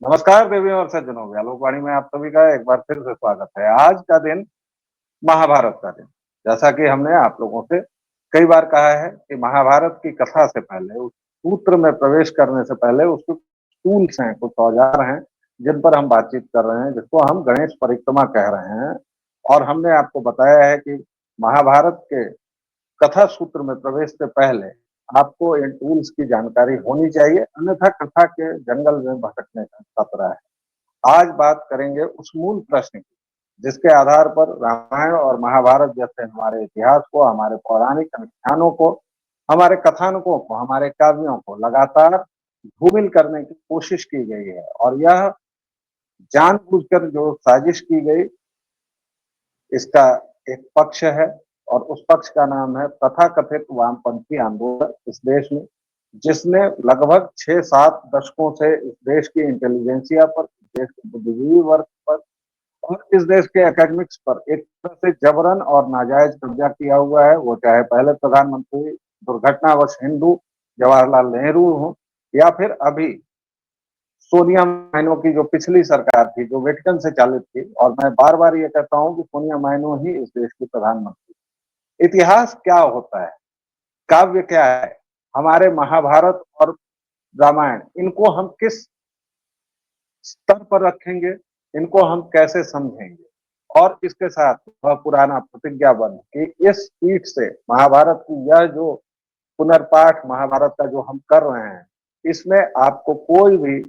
नमस्कार देवियों और सज्जनों, आलोकवाणी में आप सभी का एक बार फिर से स्वागत है। आज का दिन महाभारत का दिन। जैसा कि हमने आप लोगों से कई बार कहा है कि महाभारत की कथा से पहले, उस सूत्र में प्रवेश करने से पहले उसके टूल्स हैं, कुछ औजार हैं जिन पर हम बातचीत कर रहे हैं, जिसको हम गणेश परिक्रमा कह रहे हैं। और हमने आपको बताया है कि महाभारत के कथा सूत्र में प्रवेश से पहले आपको इन टूल्स की जानकारी होनी चाहिए, अन्यथा कथा के जंगल में भटकने का खतरा है। आज बात करेंगे उस मूल प्रश्न की जिसके आधार पर रामायण और महाभारत जैसे हमारे इतिहास को, हमारे पौराणिक अनुष्ठानों को, हमारे कथानकों को, हमारे काव्यों को लगातार धूमिल करने की कोशिश की गई है। और यह जानबूझकर जो साजिश की गई, इसका एक पक्ष है और उस पक्ष का नाम है तथाकथित वामपंथी आंदोलन इस देश में, जिसने लगभग 6-7 दशकों से इस देश की इंटेलिजेंसिया पर, इस देश के बुद्धिजीवी वर्ग पर और इस देश के एकेडमिक्स पर एक तरह से जबरन और नाजायज कब्जा किया हुआ है। वो चाहे पहले प्रधानमंत्री दुर्घटनावश हिंदू जवाहरलाल नेहरू हो, या फिर अभी सोनिया माइनो की जो पिछली सरकार थी, जो वेटिकन से चालित थी। और मैं बार बार ये कहता हूं कि सोनिया माइनो ही इस देश की प्रधानमंत्री। इतिहास क्या होता है, काव्य क्या है, हमारे महाभारत और रामायण, इनको हम किस स्तर पर रखेंगे, इनको हम कैसे समझेंगे। और इसके साथ वह पुराना प्रतिज्ञा बन कि इस पीठ से महाभारत की यह जो पुनर्पाठ महाभारत का जो हम कर रहे हैं, इसमें आपको कोई भी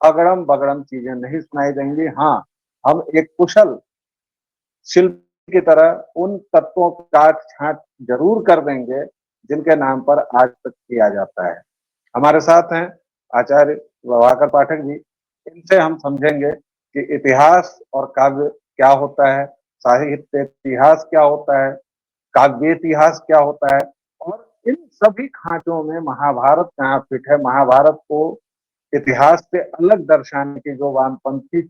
अगड़म बगड़म चीजें नहीं सुनाई देंगी। हाँ, हम एक कुशल शिल्प की तरह उन तत्वों को काट छांट जरूर कर देंगे जिनके नाम पर आज तक किया जाता है। हमारे साथ हैं आचार्य प्रभाकर पाठक जी। इनसे हम समझेंगे कि इतिहास और काव्य क्या होता है, साहित्य इतिहास क्या होता है, काव्य इतिहास क्या होता है, और इन सभी खांचों में महाभारत कहाँ फिट है। महाभारत को इतिहास से अलग दर्शाने की जो वामपंथी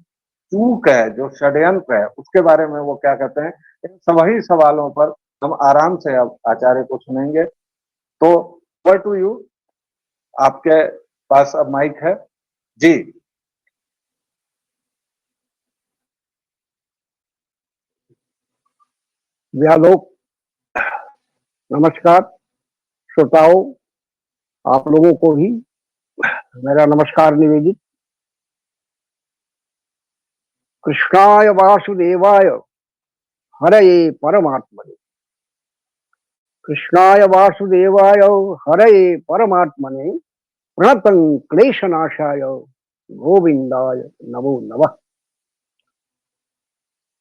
चूक है, जो षड्यंत्र है, उसके बारे में वो क्या कहते हैं, इन सभी सवालों पर हम आराम से अब आचार्य को सुनेंगे। तो ओवर टू यू, आपके पास अब माइक है जी। व्यालोक नमस्कार। श्रोताओं, आप लोगों को भी मेरा नमस्कार निवेदित। कृष्णाय वासुदेवाय हरये परमात्मने, कृष्णाय वासुदेवाय हरये परमात्मने, प्रणतं क्लेशनाशाय गोविंदाय नमो नमः।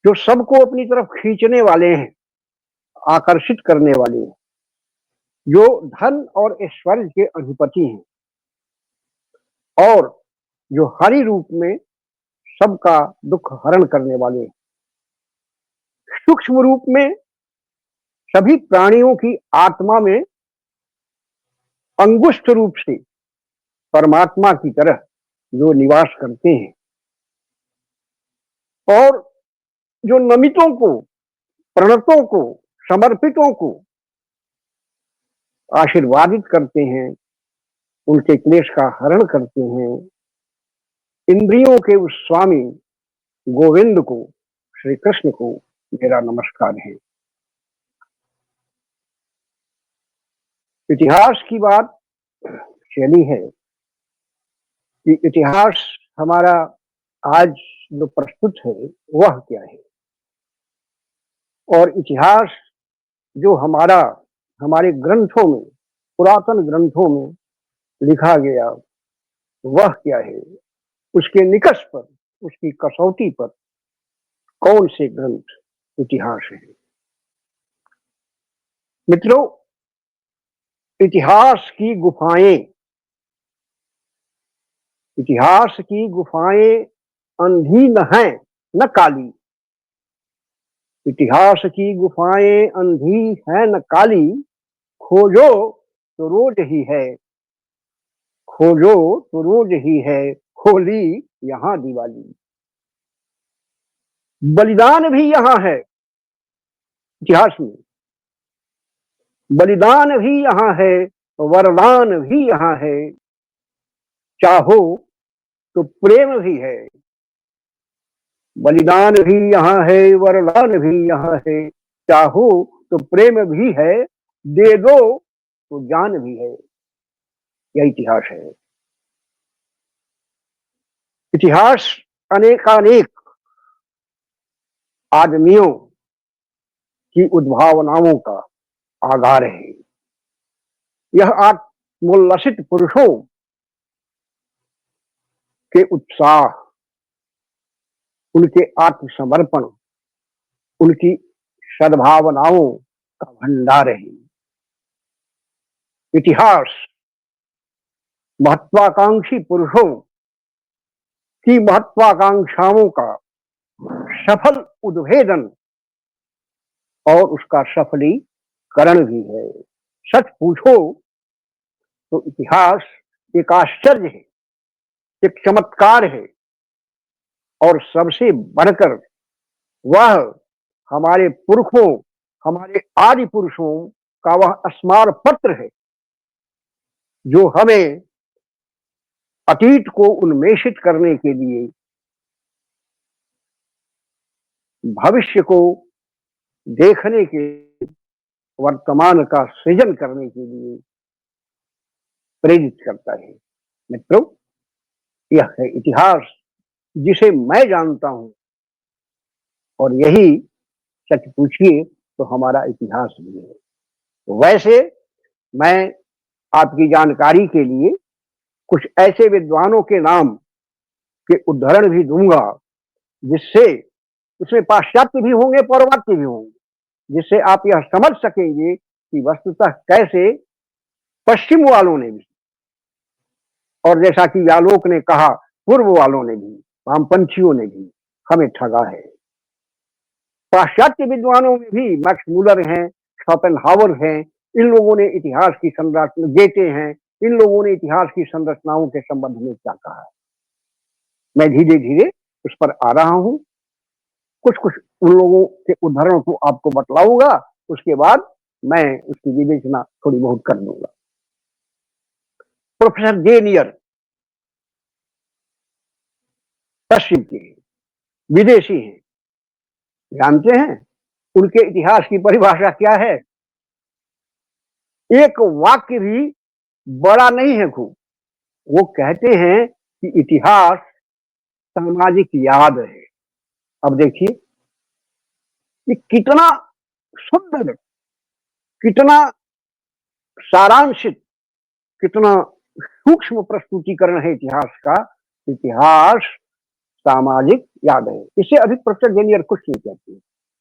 जो सबको अपनी तरफ खींचने वाले हैं, आकर्षित करने वाले हैं, जो धन और ऐश्वर्य के अधिपति हैं, और जो हरि रूप में सबका दुख हरण करने वाले, सूक्ष्म रूप में सभी प्राणियों की आत्मा में अंगुष्ठ रूप से परमात्मा की तरह जो निवास करते हैं, और जो नमितों को, प्रणतों को, समर्पितों को आशीर्वादित करते हैं, उनके क्लेश का हरण करते हैं, इंद्रियों के उस स्वामी गोविंद को, श्री कृष्ण को मेरा नमस्कार है। इतिहास की बात चली है कि इतिहास हमारा आज जो प्रस्तुत है वह क्या है, और इतिहास जो हमारे ग्रंथों में, पुरातन ग्रंथों में लिखा गया वह क्या है। उसके निकष पर, उसकी कसौटी पर कौन से ग्रंथ इतिहास है। मित्रों, इतिहास की गुफाएं, इतिहास की गुफाएं अंधी न है न काली। इतिहास की गुफाएं अंधी है न काली, खोजो तो रोज ही है, खोजो तो रोज ही है, खोली यहाँ दिवाली। बलिदान भी यहाँ है, इतिहास में बलिदान भी यहाँ है, वरदान भी यहाँ है। चाहो तो प्रेम भी है, बलिदान भी यहाँ है, वरदान भी यहाँ है, चाहो तो प्रेम भी है, दे दो तो जान भी है। यह इतिहास है। इतिहास अनेकानेक आदमियों की उद्भावनाओं का आधार है। यह आत्मोल्लसित पुरुषों के उत्साह, उनके आत्मसमर्पण, उनकी सद्भावनाओं का भंडार है। इतिहास महत्वाकांक्षी पुरुषों की महत्वाकांक्षाओं का सफल उद्भेदन और उसका सफलीकरण भी है। सच पूछो तो इतिहास एक आश्चर्य है, एक चमत्कार है, और सबसे बढ़कर वह हमारे पुरखों, हमारे आदि पुरुषों का वह स्मार पत्र है जो हमें अतीत को उन्मेषित करने के लिए, भविष्य को देखने के, वर्तमान का सृजन करने के लिए प्रेरित करता है। मित्रों, यह है इतिहास जिसे मैं जानता हूं, और यही सच पूछिए तो हमारा इतिहास भी है। वैसे मैं आपकी जानकारी के लिए कुछ ऐसे विद्वानों के नाम के उदाहरण भी दूंगा जिससे, उसमें पाश्चात्य भी होंगे, पौर्वात्य भी होंगे, जिससे आप यह समझ सकेंगे कि वस्तुतः कैसे पश्चिम वालों ने भी, और जैसा कि आलोक ने कहा, पूर्व वालों ने भी, वामपंथियों ने भी हमें ठगा है। पाश्चात्य विद्वानों में भी मैक्स मूलर हैं, शोपेनहावर हैं, इन लोगों ने इतिहास की संरचना, गेटे हैं, इन लोगों ने इतिहास की संरचनाओं के संबंध में क्या कहा। मैं धीरे धीरे उस पर आ रहा हूं, कुछ कुछ उन लोगों के उदाहरणों को आपको बतलाऊंगा, उसके बाद मैं उसकी विवेचना थोड़ी बहुत कर दूंगा। प्रोफेसर जेनियर पश्चिम के विदेशी हैं, जानते हैं उनके इतिहास की परिभाषा क्या है? एक वाक्य भी बड़ा नहीं है खूब। वो कहते हैं कि इतिहास सामाजिक याद है। अब देखिए कि कितना सुंदर, कितना सारांशित, कितना सूक्ष्म प्रस्तुतिकरण है इतिहास का। इतिहास सामाजिक याद है, इससे अधिक प्रोफेसर जेनियर कुछ नहीं कहते।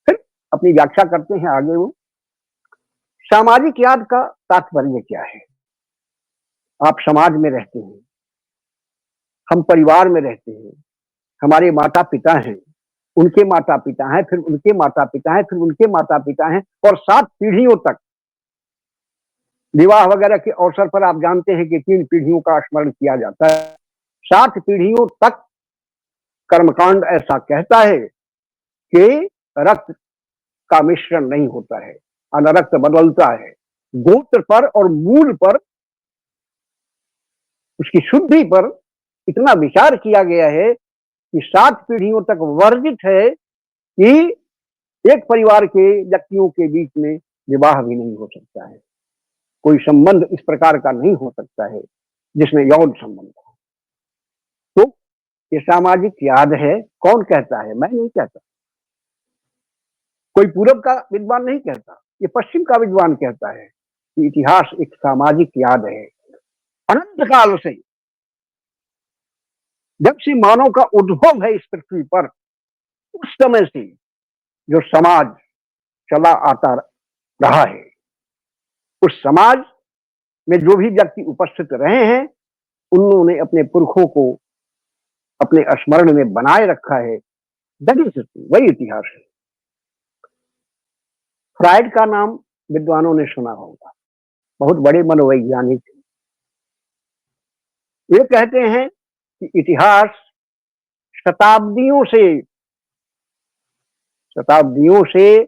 फिर अपनी व्याख्या करते हैं आगे वो। सामाजिक याद का तात्पर्य क्या है? आप समाज में रहते हैं, हम परिवार में रहते हैं, हमारे माता पिता हैं, उनके माता पिता हैं, फिर उनके माता पिता हैं, फिर उनके माता पिता हैं, और 7 पीढ़ियों तक। विवाह वगैरह के अवसर पर आप जानते हैं कि 3 पीढ़ियों का स्मरण किया जाता है। 7 पीढ़ियों तक कर्मकांड ऐसा कहता है कि रक्त का मिश्रण नहीं होता है, अनरक्त बदलता है। गोत्र पर और मूल पर, उसकी शुद्धि पर इतना विचार किया गया है कि 7 पीढ़ियों तक वर्जित है कि एक परिवार के व्यक्तियों के बीच में विवाह भी नहीं हो सकता है। कोई संबंध इस प्रकार का नहीं हो सकता है जिसमें यौन संबंध हो। तो ये सामाजिक याद है। कौन कहता है? मैं नहीं कहता, कोई पूरब का विद्वान नहीं कहता, ये पश्चिम का विद्वान कहता है कि इतिहास एक सामाजिक याद है। अनंत काल से, जब से मानव का उद्भव है इस पृथ्वी पर, उस समय से जो समाज चला आता रहा है, उस समाज में जो भी व्यक्ति उपस्थित रहे हैं, उन्होंने अपने पुरखों को अपने स्मरण में बनाए रखा है। वही इतिहास है। फ्राइड का नाम विद्वानों ने सुना होगा, बहुत बड़े मनोवैज्ञानिक। ये कहते हैं कि इतिहास शताब्दियों से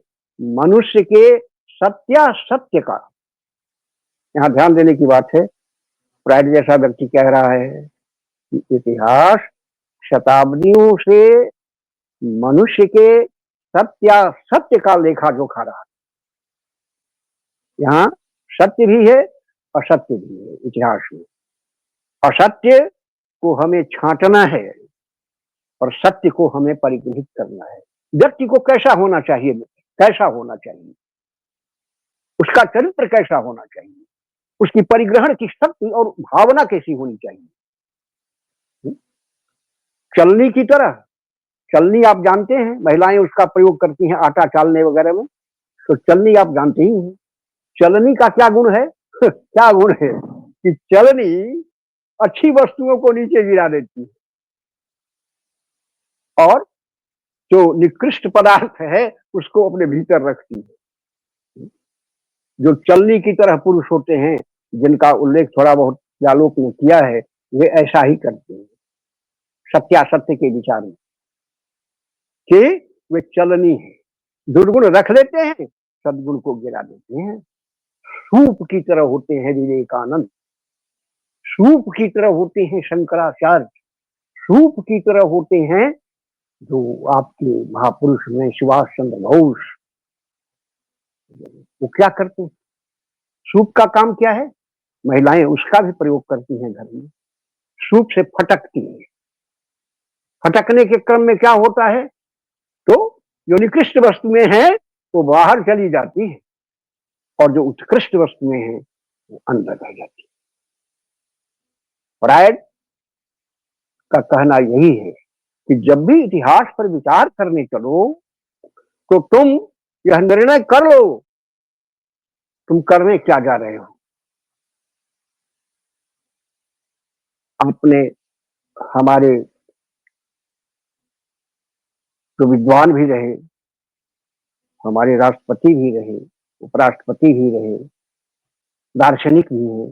मनुष्य के सत्यासत्य का, यहां ध्यान देने की बात है, फ्राइड जैसा व्यक्ति कह रहा है कि इतिहास शताब्दियों से मनुष्य के सत्य का लेखा जोखा रहा। यहाँ सत्य भी है, असत्य भी है। इतिहास में असत्य को हमें छांटना है और सत्य को हमें परिग्रहित करना है। व्यक्ति को कैसा होना चाहिए, कैसा होना चाहिए, उसका चरित्र कैसा होना चाहिए, उसकी परिग्रहण की शक्ति और भावना कैसी होनी चाहिए। चलनी की तरह, चलनी आप जानते हैं, महिलाएं उसका प्रयोग करती हैं आटा चालने वगैरह में, तो चलनी आप जानते ही हैं। चलनी का क्या गुण है क्या गुण है कि चलनी अच्छी वस्तुओं को नीचे गिरा देती है और जो निकृष्ट पदार्थ है उसको अपने भीतर रखती है। जो चलनी की तरह पुरुष होते हैं, जिनका उल्लेख थोड़ा बहुत जालोक ने किया है, वे ऐसा ही करते हैं सत्यासत्य के विचार में कि वे चलनी है, दुर्गुण रख लेते हैं, सद्गुण को गिरा देते हैं। सूप की तरह होते हैं विवेकानंद, सूप की तरह होते हैं शंकराचार्य, सूप की तरह होते हैं जो आपके महापुरुष में सुभाष चंद्र बोस। वो क्या करते हैं, सूप का काम क्या है, महिलाएं उसका भी प्रयोग करती हैं घर में, सूप से फटकती हैं। फटकने के क्रम में क्या होता है, तो जो निकृष्ट वस्तुएं हैं वो बाहर चली जाती है और जो उत्कृष्ट वस्तुएं हैं वो अंदर रह जाती है। फ्रायड का कहना यही है कि जब भी इतिहास पर विचार करने चलो तो तुम यह निर्णय कर लो तुम करने क्या जा रहे हो। आपने हमारे जो विद्वान भी रहे, हमारे राष्ट्रपति भी रहे, उपराष्ट्रपति भी रहे, दार्शनिक भी हैं,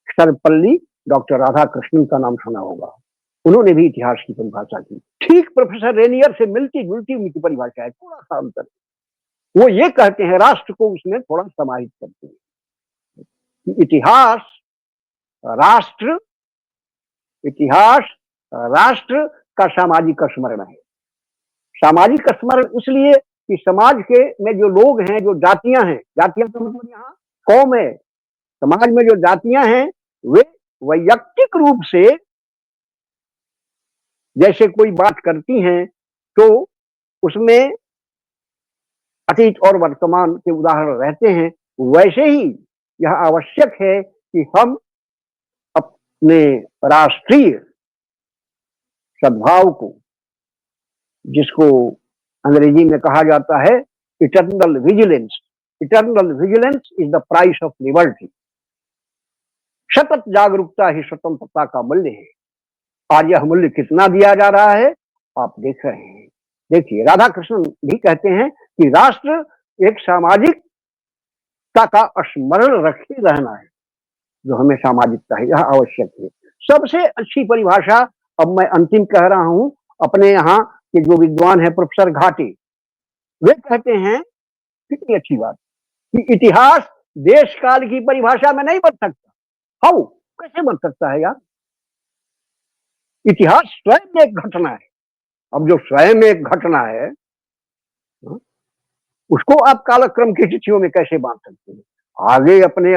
सर्वपल्ली डॉक्टर राधाकृष्णन का नाम सुना होगा, उन्होंने भी इतिहास की परिभाषा की। ठीक प्रोफेसर रेनियर से मिलती जुलती उनकी परिभाषा है, थोड़ा सा अंतर। वो ये कहते हैं, राष्ट्र को उसमें थोड़ा समाहित करते हैं। इतिहास राष्ट्र का सामाजिक स्मरण है। सामाजिक स्मरण इसलिए कि समाज के में जो लोग हैं, जो जातियां हैं, जातियां तो मतलब यहाँ कौम है, समाज में जो जातियां हैं वे वैयक्तिक रूप से जैसे कोई बात करती हैं तो उसमें अतीत और वर्तमान के उदाहरण रहते हैं। वैसे ही यह आवश्यक है कि हम अपने राष्ट्रीय सद्भाव को, जिसको अंग्रेजी में कहा जाता है eternal vigilance is the price of liberty. सतत जागरूकता ही स्वतंत्रता का मूल्य है। आज यह मूल्य कितना दिया जा रहा है आप देख रहे हैं। देखिए, राधाकृष्णन भी कहते हैं कि राष्ट्र एक सामाजिकता का स्मरण रखे रहना है, जो हमें सामाजिकता है, यह आवश्यक है। सबसे अच्छी परिभाषा अब मैं अंतिम कह रहा हूं, अपने यहाँ के जो विद्वान है प्रोफेसर घाटे, वे कहते हैं कितनी अच्छी बात कि इतिहास देश काल की परिभाषा में नहीं बन सकता। हाउ, कैसे बन सकता है यार, इतिहास स्वयं एक घटना है। अब जो स्वयं एक घटना है उसको आप कालक्रम की तिथियों में कैसे बांध सकते हैं। आगे अपने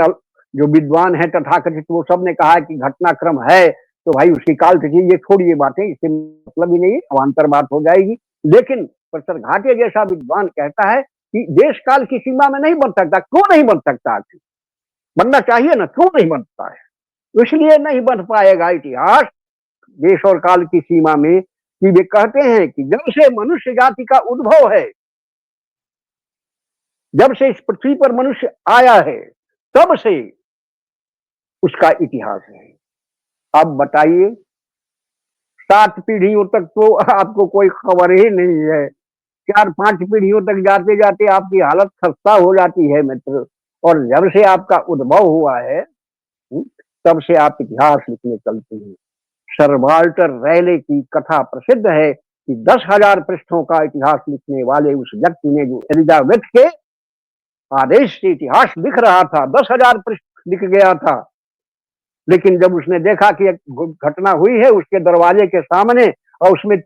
जो विद्वान है तथाकथित, वो सब ने कहा कि घटनाक्रम है तो भाई उसकी काल तिथि, ये छोड़िए बातें, इससे मतलब ही नहीं, अवान्तर बात हो जाएगी। लेकिन प्रोफेसर घाटे जैसा विद्वान कहता है कि देश काल की सीमा में नहीं बन सकता। क्यों नहीं बन सकता, बनना चाहिए ना, क्यों नहीं बनता है, इसलिए नहीं बन पाएगा इतिहास देश और काल की सीमा में। कि वे कहते हैं कि जब से मनुष्य जाति का उद्भव है, जब से इस पृथ्वी पर मनुष्य आया है, तब से उसका इतिहास है। अब बताइए, 7 पीढ़ियों तक तो आपको कोई खबर ही नहीं है, 4-5 पीढ़ियों तक जाते जाते आपकी हालत खस्ता हो जाती है मित्र। और जब से आपका उद्भव हुआ है तब से आप इतिहास लिखने चलते हैं। सर वाल्टर रैले की कथा प्रसिद्ध है कि 10,000 पृष्ठों का इतिहास लिखने वाले उस व्यक्ति ने, जो एलिजाबेथ के आदेश से इतिहास लिख रहा था, 10,000 पृष्ठ लिख गया था। लेकिन जब उसने देखा कि एक घटना हुई है उसके दरवाजे के सामने, और उसमें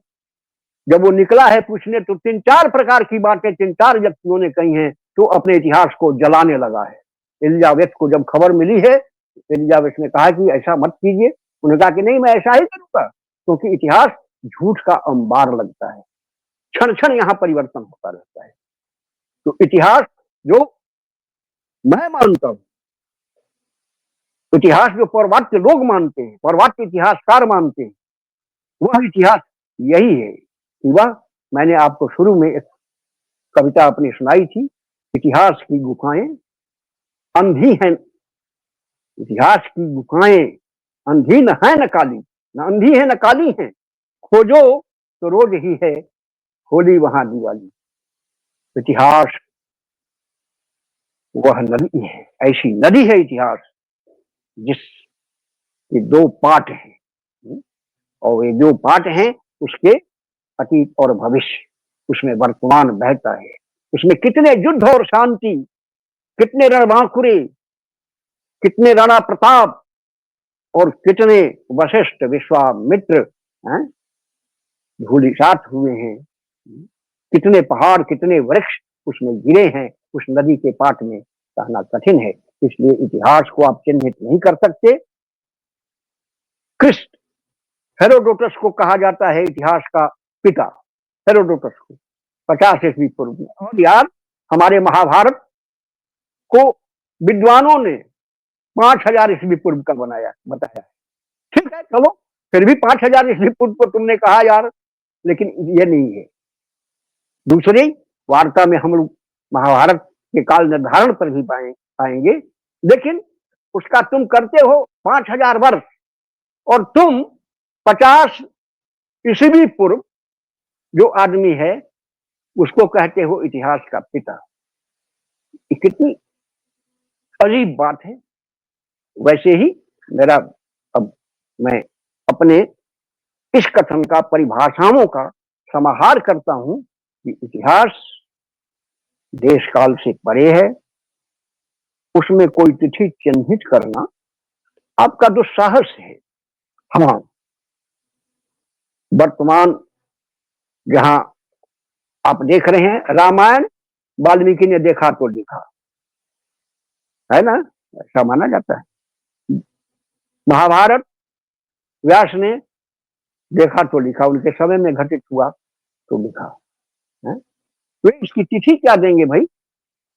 जब वो निकला है पूछने, तो 3-4 प्रकार की बातें 3-4 व्यक्तियों ने कही हैं, तो अपने इतिहास को जलाने लगा है। एलिजाबेथ को जब खबर मिली है, एलिजाबेथ ने कहा कि ऐसा मत कीजिए। उन्होंने कहा कि नहीं, मैं ऐसा ही करूंगा, क्योंकि इतिहास झूठ का अंबार लगता है, क्षण क्षण यहाँ परिवर्तन होता रहता है। तो इतिहास जो मैं मानता हूं, इतिहास जो पौर्वात्य लोग मानते हैं, पौर्वात्य इतिहासकार मानते हैं, वह इतिहास यही है कि वह, मैंने आपको शुरू में एक कविता अपनी सुनाई थी, इतिहास की गुफाएं अंधी हैं, इतिहास की गुफाएं अंधी न है न काली, न अंधी है न काली है, खोजो तो रोज ही है होली वहां दिवाली। इतिहास वह नदी है, ऐसी नदी है इतिहास जिसके 2 पार्ट हैं, और ये जो पार्ट हैं उसके अतीत और भविष्य, उसमें वर्तमान बहता है। उसमें कितने युद्ध और शांति, कितने रणबांकुरे, कितने राणा प्रताप, और कितने वशिष्ठ विश्वामित्र धूलिसात हुए हैं, कितने पहाड़, कितने वृक्ष उसमें गिरे हैं, उस नदी के पाट में कहना कठिन है। इसलिए इतिहास को आप चिन्हित नहीं कर सकते। क्रिस्ट हेरोडोटस को कहा जाता है इतिहास का पिता, हेरोडोटस को 50 ईस्वी पूर्व में। और यार, हमारे महाभारत को विद्वानों ने 5000 ईस्वी पूर्व का बताया। ठीक है, चलो, फिर भी 5000 ईस्वी पूर्व को तुमने कहा यार, लेकिन ये नहीं है। दूसरी वार्ता में हम लोग महाभारत के काल निर्धारण पर भी पाएंगे, लेकिन उसका तुम करते हो 5000 वर्ष, और तुम 50 ईस्वी पूर्व जो आदमी है उसको कहते हो इतिहास का पिता। ये कितनी अजीब बात है। वैसे ही मेरा, अब मैं अपने इस कथन का, परिभाषाओं का समाहार करता हूं कि इतिहास देश काल से परे है। उसमें कोई तिथि चिन्हित करना आपका दुस्साहस है। हाँ, वर्तमान जहां आप देख रहे हैं, रामायण वाल्मीकि ने देखा तो लिखा है ना, ऐसा माना जाता है। महाभारत व्यास ने देखा तो लिखा, उनके समय में घटित हुआ तो लिखा है। तो इसकी तिथि क्या देंगे भाई?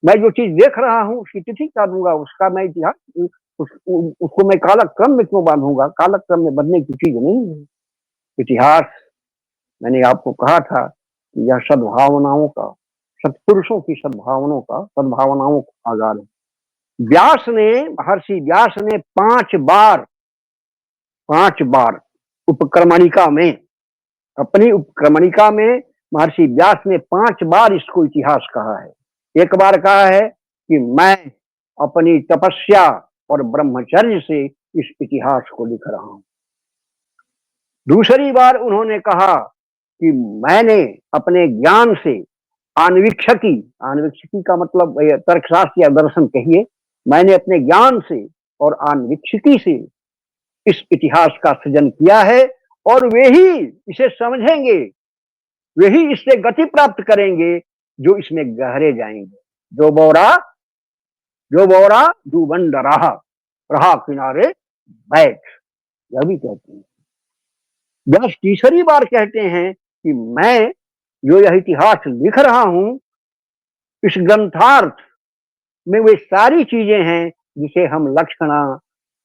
मैं जो चीज देख रहा हूं उसकी तिथि क्या दूंगा? उसका मैं इतिहास उसको मैं कालक्रम में क्यों बांधूंगा? कालक्रम में बदलने की चीज नहीं है इतिहास। मैंने आपको कहा था कि यह सद्भावनाओं का, सत्पुरुषों की सद्भावनाओं का आगार है। व्यास ने, महर्षि व्यास ने 5 बार उपक्रमणिका में, अपनी उपक्रमणिका में महर्षि व्यास ने 5 बार इसको इतिहास कहा है। एक बार कहा है कि मैं अपनी तपस्या और ब्रह्मचर्य से इस इतिहास को लिख रहा हूं। दूसरी बार उन्होंने कहा कि मैंने अपने ज्ञान से आन्वीक्षिकी का मतलब तर्कशास्त्र या दर्शन कहिए, मैंने अपने ज्ञान से और आन्वीक्षिकी से इस इतिहास का सृजन किया है, और वे ही इसे समझेंगे, वे ही इससे गति प्राप्त करेंगे जो इसमें गहरे जाएंगे। जो बोरा डूबन रहा किनारे बैठ, यह भी कहते हैं। व्यास तीसरी बार कहते हैं कि मैं जो यह इतिहास लिख रहा हूं, इस ग्रंथार्थ में वे सारी चीजें हैं जिसे हम लक्षणा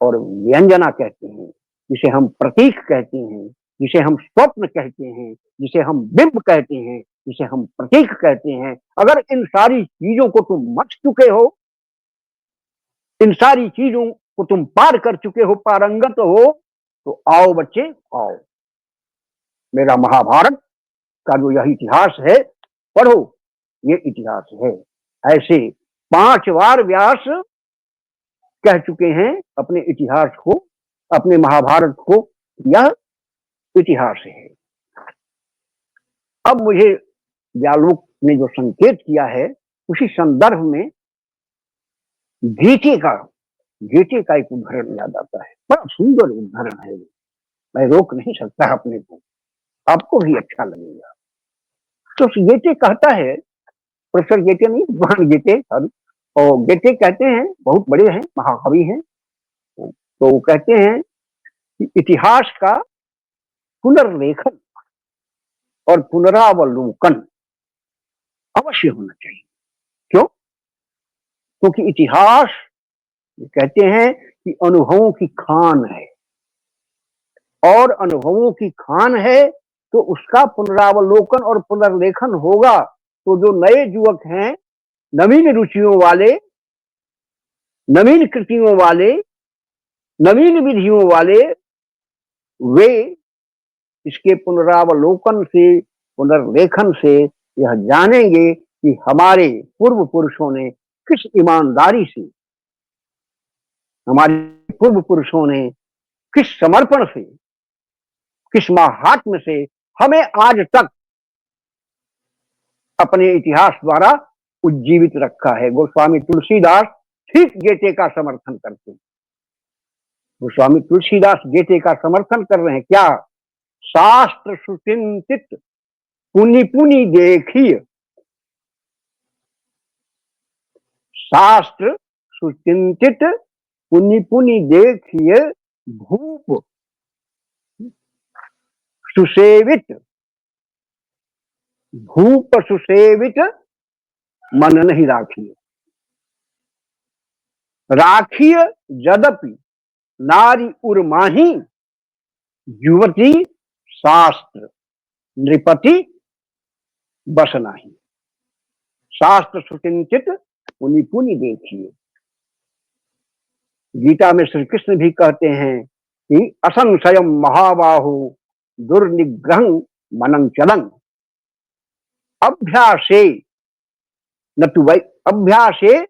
और व्यंजना कहते हैं, जिसे हम प्रतीक कहते हैं, जिसे हम स्वप्न कहते हैं, जिसे हम बिंब कहते हैं, जिसे हम प्रतीक कहते हैं। अगर इन सारी चीजों को तुम मच चुके हो, इन सारी चीजों को तुम पार कर चुके हो, पारंगत हो, तो आओ बच्चे आओ, मेरा महाभारत का जो यह इतिहास है पढ़ो, ये इतिहास है। ऐसे 5 बार व्यास कह चुके हैं अपने इतिहास को, अपने महाभारत को, यह इतिहास है। अब मुझे व्यालोक ने जो संकेत किया है, उसी संदर्भ में गीते का एक उदाहरण याद आता है। बड़ा सुंदर उदाहरण है, मैं रोक नहीं सकता अपने को, आपको भी अच्छा लगेगा। तो गेटे कहता है, प्रोफेसर गेटे नहीं, विद्वान गेटे, और गेटे कहते हैं, बहुत बड़े हैं, महाकवि हैं, तो वो कहते हैं कि इतिहास का पुनर्लेखन और पुनरावलोकन अवश्य होना चाहिए। क्यों? क्योंकि इतिहास कहते हैं कि अनुभवों की खान है, और अनुभवों की खान है तो उसका पुनरावलोकन और पुनर्लेखन होगा, तो जो नए युवक हैं, नवीन रुचियों वाले, नवीन कृतियों वाले, नवीन विधियों वाले, वे इसके पुनरावलोकन से, पुनर्लेखन से यह जानेंगे कि हमारे पूर्व पुरुषों ने किस ईमानदारी से, हमारे पूर्व पुरुषों ने किस समर्पण से, किस महात्म्य से हमें आज तक अपने इतिहास द्वारा उज्जीवित रखा है। गोस्वामी तुलसीदास ठीक गेटे का समर्थन करते हैं। गोस्वामी तुलसीदास गेटे का समर्थन कर रहे हैं। क्या? शास्त्र सुचिंतित पुनि पुनि देखिए, शास्त्र सुचिंतित पुनि पुनि देखिए, भूप सुसेवित, भूप सुसेवित मन नहीं राखिए, राखिए यद्यपि नारी उर्माही, युवती शास्त्र नृपति बस नाही। शास्त्र सुचिंतित पुनि पुनि देखिए। गीता में श्री कृष्ण भी कहते हैं कि असंशयम महाबाहु दुर्निग्रहं मनं चलं, अभ्यासे न तु अभ्यासे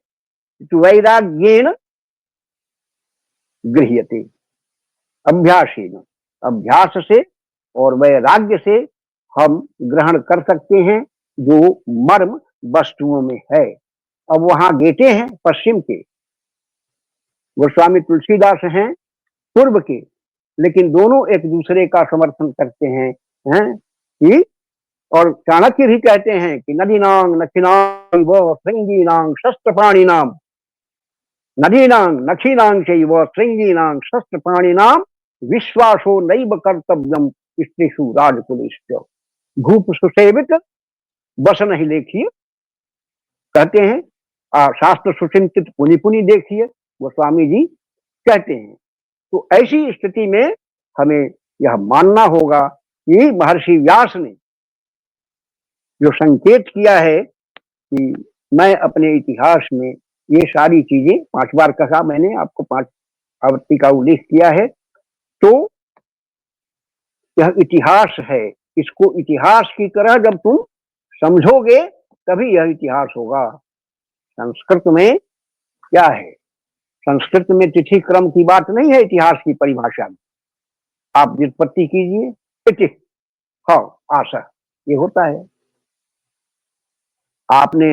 तु वैराग्येन गृह्यते। अभ्यासेन, अभ्यास से और वैराग्य से हम ग्रहण कर सकते हैं जो मर्म वस्तुओं में है। अब वहां गेटे हैं पश्चिम के, गोस्वामी तुलसीदास हैं पूर्व के, लेकिन दोनों एक दूसरे का समर्थन करते हैं, कि और चाणक्य भी कहते हैं कि नदीनांग नखिनांग व श्रृंगीनांग शस्त्रपाणिनाम, नदीनांग नखिनांग चैव श्रृंगीनांग शस्त्रपाणिनाम विश्वासो नैव कर्तव्यम स्त्रीषु राजकुलेषु, भूप सुसेवित बस नहीं लेखिए, कहते हैं, शास्त्र सुचिंतित पुनि पुनि देखिए, गोस्वामी जी कहते हैं। तो ऐसी स्थिति में हमें यह मानना होगा कि महर्षि व्यास ने जो संकेत किया है कि मैं अपने इतिहास में ये सारी चीजें 5 बार कहा मैंने आपको, 5 आवृत्ति का उल्लेख किया है, तो यह इतिहास है। इसको इतिहास की तरह जब तुम समझोगे तभी यह इतिहास होगा। संस्कृत में क्या है? संस्कृत में तिथि क्रम की बात नहीं है इतिहास की परिभाषा में। आप व्युत्पत्ति कीजिए, तिथि, हाँ, आशा, ये होता है। आपने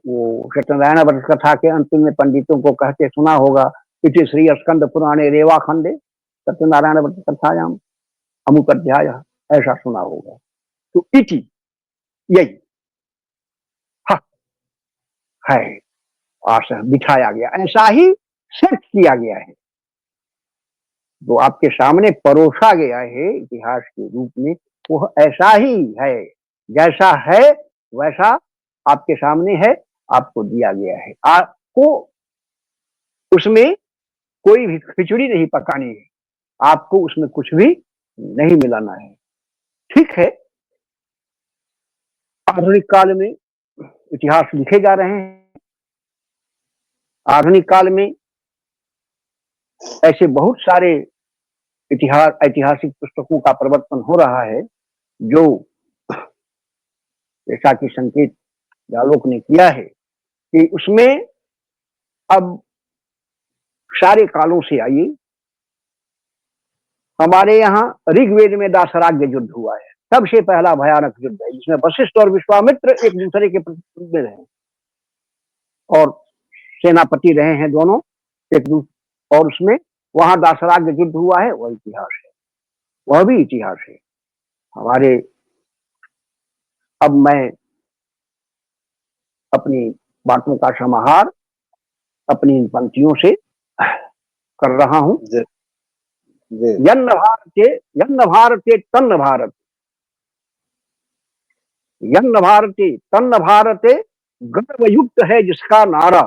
वो सत्यनारायण व्रत कथा के अंतिम में पंडितों को कहते सुना होगा, इति श्री स्कंद पुराणे रेवा खंडे सत्यनारायण व्रत कथायाम अमुक अध्याय, ऐसा सुना होगा। तो इति यही है, आशा बिठाया गया, ऐसा ही सेट किया गया है, जो आपके सामने परोसा गया है इतिहास के रूप में, वो ऐसा ही है, जैसा है वैसा आपके सामने है, आपको दिया गया है। आपको उसमें कोई भी खिचड़ी नहीं पकानी है, आपको उसमें कुछ भी नहीं मिलाना है। ठीक है, आधुनिक काल में इतिहास लिखे जा रहे हैं, आधुनिक काल में ऐसे बहुत सारे ऐतिहासिक पुस्तकों का प्रवर्तन हो रहा है, जो जैसा कि संकेत जालोक ने किया है कि उसमें अब सारे कालों से आइए, हमारे यहाँ ऋग्वेद में दासराग्य युद्ध हुआ है, सबसे पहला भयानक युद्ध है, जिसमें वशिष्ठ और विश्वामित्र एक दूसरे के प्रति रहे और सेनापति रहे हैं दोनों एक दूसरे, और उसमें वहां दासराग युद्ध हुआ है, वह इतिहास है, वह भी इतिहास है हमारे। अब मैं अपनी बातों का समाहार अपनी इन पंक्तियों से कर रहा हूं। जी जी यन्न भारते तन्न भारत, यन्न भारते तन्न भारते, गर्वयुक्त है जिसका नारा,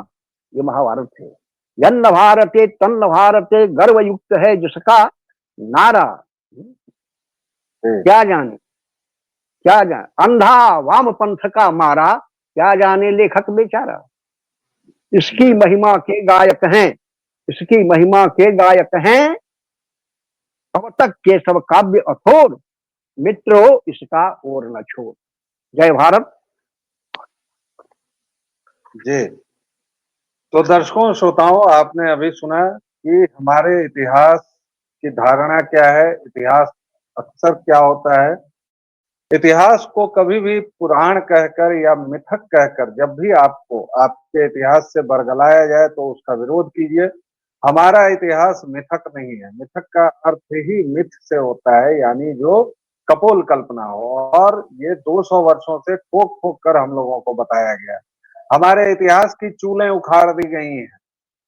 ये महाभारत है। यन्न भारते तन्न भारते, गर्वयुक्त है जिसका नारा। जी क्या जाने, क्या जाने अंधा वाम पंथ का मारा, क्या जाने लेखक बेचारा। इसकी महिमा के गायक हैं, इसकी महिमा के गायक हैं, अब तक के सब काव्य अथोर, मित्रो इसका और न छोड़। जय भारत। जी। तो दर्शकों श्रोताओं, आपने अभी सुना कि हमारे इतिहास की धारणा क्या है, इतिहास अक्सर क्या होता है। इतिहास को कभी भी पुराण कहकर या मिथक कहकर जब भी आपको आपके इतिहास से बरगलाया जाए तो उसका विरोध कीजिए। हमारा इतिहास मिथक नहीं है। मिथक का अर्थ ही मिथ से होता है, यानी जो कपोल कल्पना हो, और ये 200 वर्षों से ठोक ठोक कर हम लोगों को बताया गया है। हमारे इतिहास की चूलें उखाड़ दी गई हैं।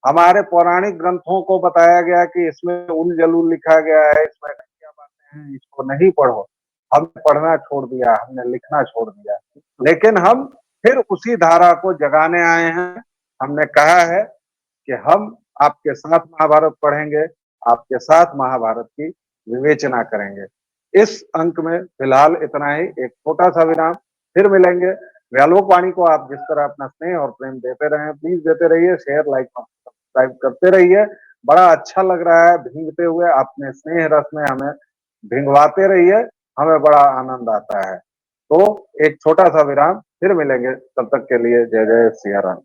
हमारे पौराणिक ग्रंथों को बताया गया कि इसमें उल जलूल लिखा गया है, इसमें क्या बातें हैं, इसको नहीं पढ़ो। हमने पढ़ना छोड़ दिया, हमने लिखना छोड़ दिया, लेकिन हम फिर उसी धारा को जगाने आए हैं। हमने कहा है कि हम आपके साथ महाभारत पढ़ेंगे, आपके साथ महाभारत की विवेचना करेंगे। इस अंक में फिलहाल इतना ही, एक छोटा सा विराम, फिर मिलेंगे। व्यालोक वाणी को आप जिस तरह अपना स्नेह और प्रेम देते रहे, प्लीज देते रहिए, शेयर लाइक सब्सक्राइब करते रहिए। बड़ा अच्छा लग रहा है भींगते हुए, अपने स्नेह रस में हमें भिंगवाते रहिए, हमें बड़ा आनंद आता है। तो एक छोटा सा विराम, फिर मिलेंगे, तब तक के लिए जय जय सिया राम।